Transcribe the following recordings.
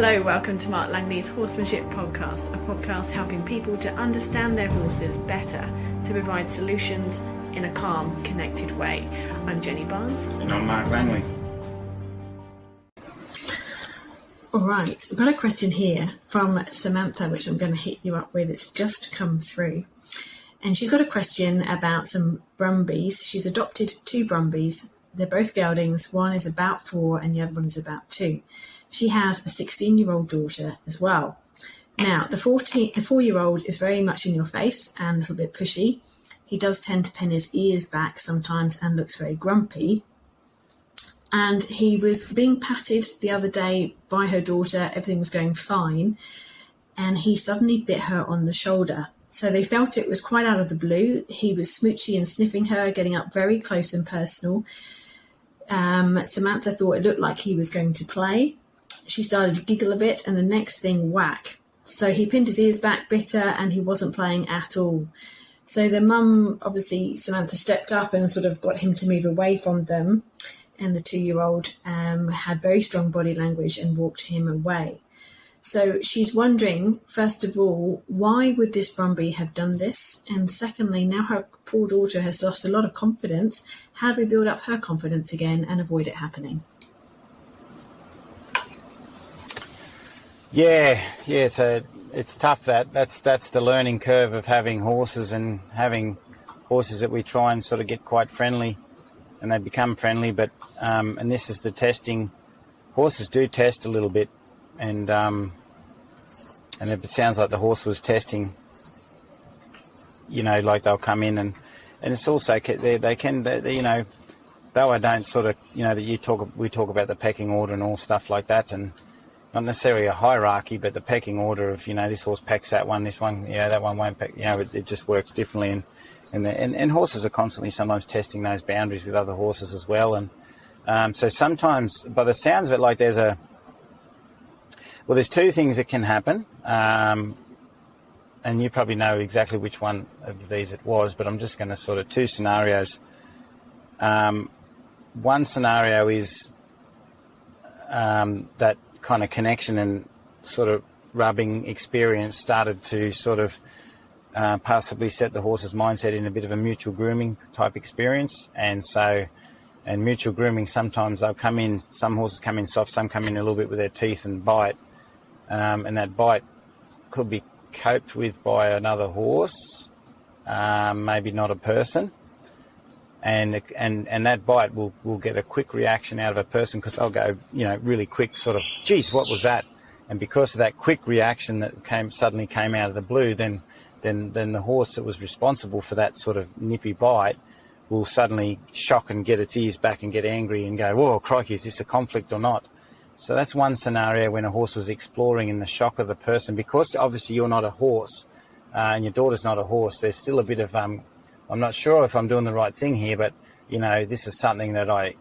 Hello, welcome to Mark Langley's Horsemanship Podcast, a podcast helping people to understand their horses better, to provide solutions in a calm, connected way. I'm Jenny Barnes. And I'm Mark Langley. All right, I've got a question here from Samantha, which I'm going to hit you up with. It's just come through. And she's got a question about some Brumbies. She's adopted two Brumbies. They're both geldings. One is about 4 and the other one is about 2. She has a 16-year-old daughter as well. Now, the 4-year-old is very much in your face and a little bit pushy. He does tend to pin his ears back sometimes and looks very grumpy. And he was being patted the other day by her daughter. Everything was going fine. And he suddenly bit her on the shoulder. So they felt it was quite out of the blue. He was smoochy and sniffing her, getting up very close and personal. Samantha thought it looked like he was going to play. She started to giggle a bit, and the next thing, whack. So he pinned his ears back, bit her, and he wasn't playing at all. So the mum, obviously, Samantha stepped up and sort of got him to move away from them. And the 2-year-old had very strong body language and walked him away. So she's wondering, first of all, why would this Brumby have done this? And secondly, now her poor daughter has lost a lot of confidence. How do we build up her confidence again and avoid it happening? Yeah, it's tough. That's the learning curve of having horses and having horses that we try and sort of get quite friendly, and they become friendly. But and this is the testing. Horses do test a little bit, and it sounds like the horse was testing. You know, like they'll come in and it's also they can though I don't sort of that we talk about the pecking order and all stuff like that, and not necessarily a hierarchy, but the pecking order of, this horse pecks that one, this one, that one won't peck, it just works differently. And horses are constantly sometimes testing those boundaries with other horses as well. And so sometimes, by the sounds of it, like there's two things that can happen. And you probably know exactly which one of these it was, but I'm just going to sort of two scenarios. One scenario is that kind of connection and sort of rubbing experience started to sort of possibly set the horse's mindset in a bit of a mutual grooming type experience. And mutual grooming, sometimes they'll come in, some horses come in soft, some come in a little bit with their teeth and bite. And that bite could be coped with by another horse, maybe not a person. And that bite will get a quick reaction out of a person, because they'll go, really quick, sort of, geez, what was that? And because of that quick reaction that suddenly came out of the blue, then the horse that was responsible for that sort of nippy bite will suddenly shock and get its ears back and get angry and go, whoa, crikey, is this a conflict or not? So that's one scenario when a horse was exploring in the shock of the person. Because obviously you're not a horse and your daughter's not a horse, there's still a bit of I'm not sure if I'm doing the right thing here, but, this is something that I,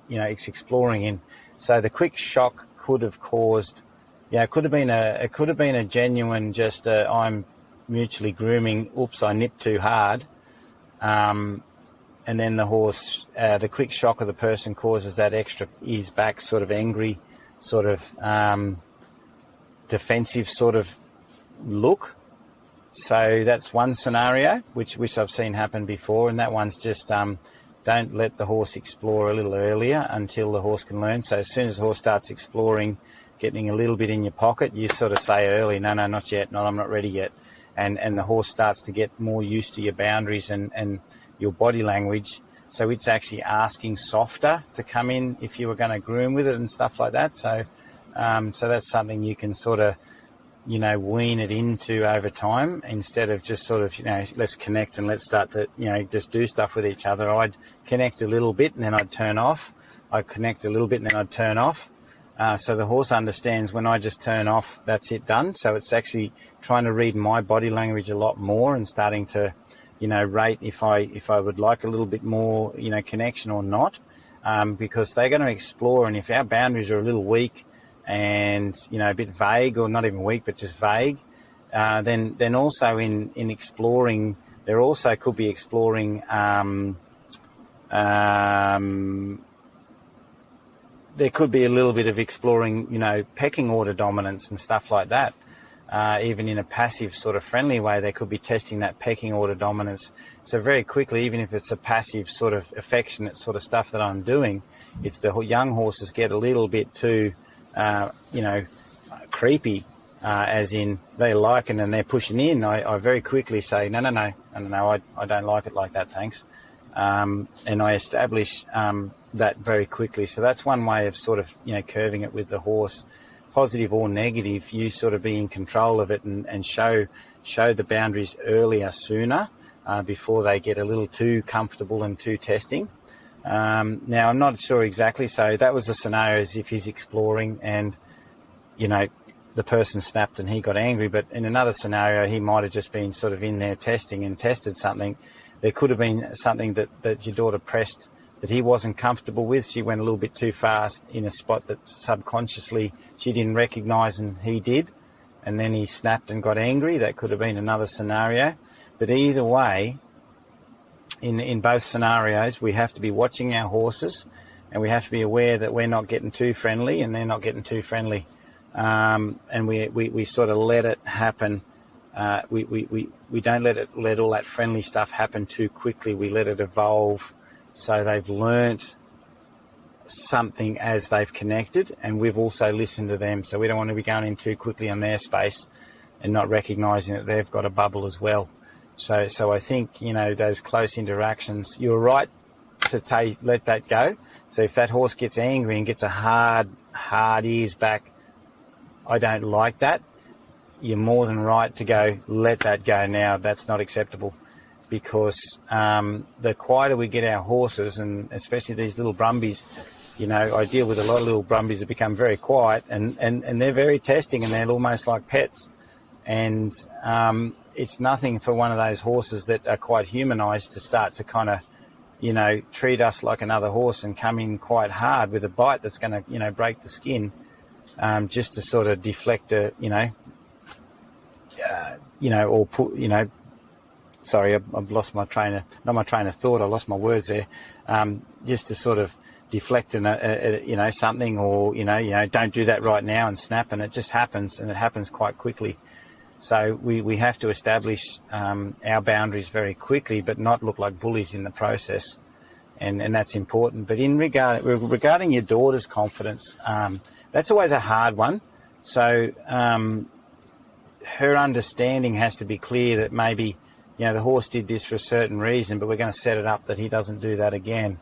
it's exploring in. So the quick shock could have caused, it could have been a genuine just I'm mutually grooming, oops, I nipped too hard. And then the horse, the quick shock of the person causes that extra ears back sort of angry, sort of defensive sort of look. So that's one scenario, which I've seen happen before, and that one's just don't let the horse explore a little earlier until the horse can learn. So as soon as the horse starts exploring, getting a little bit in your pocket, you sort of say early, no, not yet, no, I'm not ready yet. And the horse starts to get more used to your boundaries and your body language. So it's actually asking softer to come in if you were going to groom with it and stuff like that. So that's something you can sort of, wean it into over time, instead of just sort of, let's connect and let's start to, just do stuff with each other. I'd connect a little bit and then I'd turn off. I'd connect a little bit and then I'd turn off. So the horse understands when I just turn off, that's it, done. So it's actually trying to read my body language a lot more and starting to, rate if I would like a little bit more, connection or not, because they're going to explore. And if our boundaries are a little weak, and a bit vague, or not even weak but just vague, then also in exploring, there also could be exploring there could be a little bit of exploring, pecking order dominance and stuff like that. Even in a passive sort of friendly way, they could be testing that pecking order dominance. So very quickly, even if it's a passive sort of affectionate sort of stuff that I'm doing, if the young horses get a little bit too, creepy, as in they like it and they're pushing in, I very quickly say, no, I don't like it like that, thanks. And I establish that very quickly. So that's one way of sort of, curving it with the horse. Positive or negative, you sort of be in control of it and show the boundaries earlier, sooner, before they get a little too comfortable and too testing. Now, I'm not sure exactly. So that was a scenario as if he's exploring and, the person snapped and he got angry. But in another scenario, he might have just been sort of in there testing and tested something. There could have been something that your daughter pressed that he wasn't comfortable with. She went a little bit too fast in a spot that subconsciously she didn't recognise and he did. And then he snapped and got angry. That could have been another scenario. But either way, in both scenarios, we have to be watching our horses and we have to be aware that we're not getting too friendly and they're not getting too friendly. And we sort of let it happen. We don't let all that friendly stuff happen too quickly. We let it evolve. So they've learnt something as they've connected, and we've also listened to them. So we don't want to be going in too quickly on their space and not recognising that they've got a bubble as well. So I think, those close interactions, you're right to let that go. So if that horse gets angry and gets a hard ears back, I don't like that. You're more than right to go, let that go now. That's not acceptable. Because the quieter we get our horses, and especially these little brumbies, I deal with a lot of little brumbies that become very quiet and they're very testing and they're almost like pets. And it's nothing for one of those horses that are quite humanised to start to kind of, treat us like another horse and come in quite hard with a bite that's going to, break the skin, just to sort of deflect or put, sorry, I've lost my not my train of thought, I lost my words there. Just to sort of deflect something or, don't do that right now and snap, and it just happens, and it happens quite quickly. So we have to establish our boundaries very quickly, but not look like bullies in the process. And that's important. But regarding your daughter's confidence, that's always a hard one. So her understanding has to be clear that maybe, the horse did this for a certain reason, but we're going to set it up that he doesn't do that again.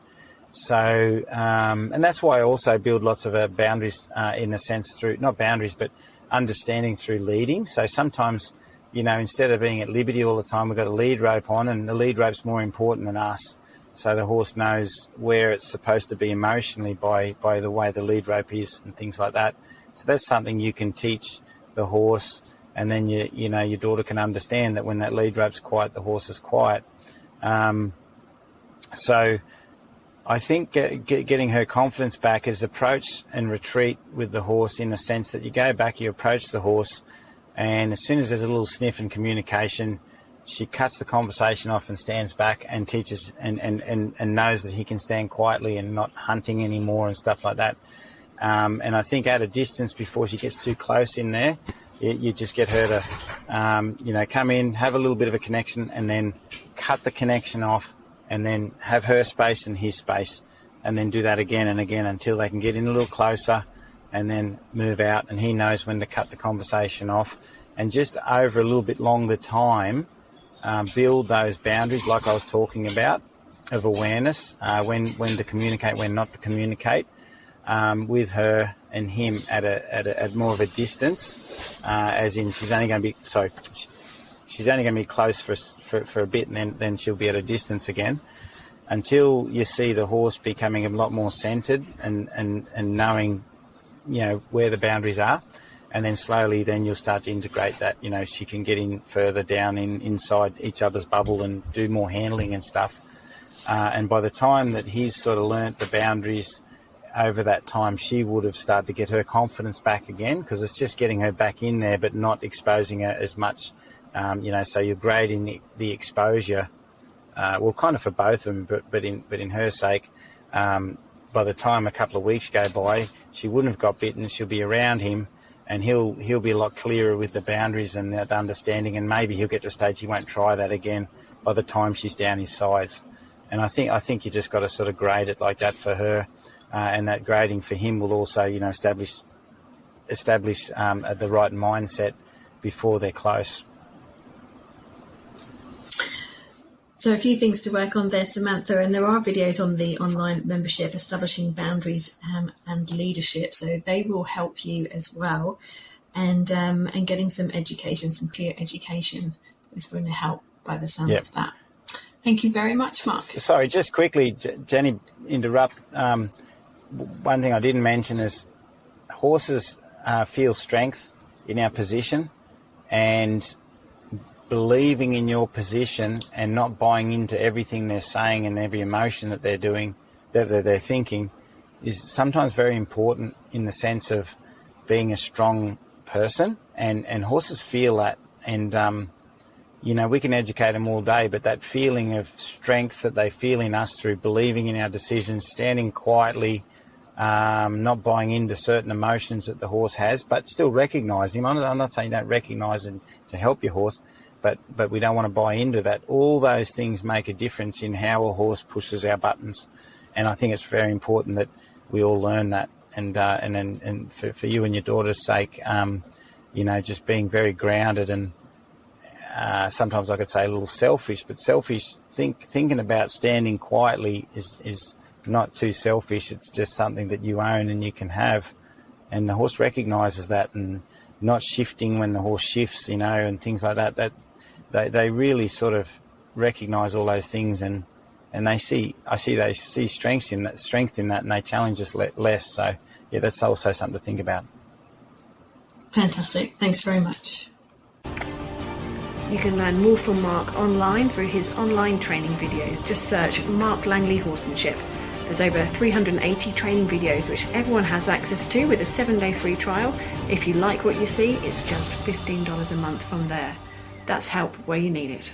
So, and that's why I also build lots of boundaries in a sense through, not boundaries, but understanding through leading. So sometimes, instead of being at liberty all the time, we've got a lead rope on, and the lead rope's more important than us. So the horse knows where it's supposed to be emotionally by the way the lead rope is and things like that. So that's something you can teach the horse. And then your daughter can understand that when that lead rope's quiet, the horse is quiet. So I think getting her confidence back is approach and retreat with the horse, in the sense that you go back, you approach the horse, and as soon as there's a little sniff in communication, she cuts the conversation off and stands back and teaches and knows that he can stand quietly and not hunting anymore and stuff like that. And I think at a distance, before she gets too close in there, you just get her to, come in, have a little bit of a connection, and then cut the connection off, and then have her space and his space, and then do that again and again until they can get in a little closer, and then move out, and he knows when to cut the conversation off. And just over a little bit longer time, build those boundaries like I was talking about, of awareness, when to communicate, when not to communicate, with her and him at more of a distance, as in she's only going to be close for a bit, and then she'll be at a distance again, until you see the horse becoming a lot more centered and knowing, where the boundaries are. And then slowly then you'll start to integrate that, she can get in further down inside each other's bubble and do more handling and stuff. And by the time that he's sort of learnt the boundaries over that time, she would have started to get her confidence back again, because it's just getting her back in there but not exposing her as much. So you're grading the exposure, kind of for both of them, but in her sake, by the time a couple of weeks go by, she wouldn't have got bitten. She'll be around him, and he'll be a lot clearer with the boundaries and that understanding, and maybe he'll get to a stage he won't try that again by the time she's down his sides. And I think you just got to sort of grade it like that for her, and that grading for him will also, establish the right mindset before they're close. So a few things to work on there, Samantha, and there are videos on the online membership, Establishing Boundaries and Leadership, so they will help you as well. And getting some education, some clear education is going to help by the sounds of that. Thank you very much, Mark. Sorry, just quickly, Jenny, interrupt. One thing I didn't mention is horses feel strength in our position, and believing in your position and not buying into everything they're saying and every emotion that they're doing, that they're thinking, is sometimes very important in the sense of being a strong person. And horses feel that. And, we can educate them all day, but that feeling of strength that they feel in us through believing in our decisions, standing quietly, not buying into certain emotions that the horse has, but still recognising them. I'm not saying you don't recognise it to help your horse, but we don't want to buy into that. All those things make a difference in how a horse pushes our buttons, and I think it's very important that we all learn that. And for you and your daughter's sake, just being very grounded and sometimes I could say a little selfish, but thinking about standing quietly is not too selfish. It's just something that you own and you can have, and the horse recognises that, and not shifting when the horse shifts, and things like that. That they really sort of recognise all those things, and they see strength in that, and they challenge us less. So yeah, that's also something to think about. Fantastic. Thanks very much. You can learn more from Mark online through his online training videos. Just search Mark Langley Horsemanship. There's over 380 training videos which everyone has access to with a 7-day free trial. If you like what you see, it's just $15 a month from there. That's help where you need it.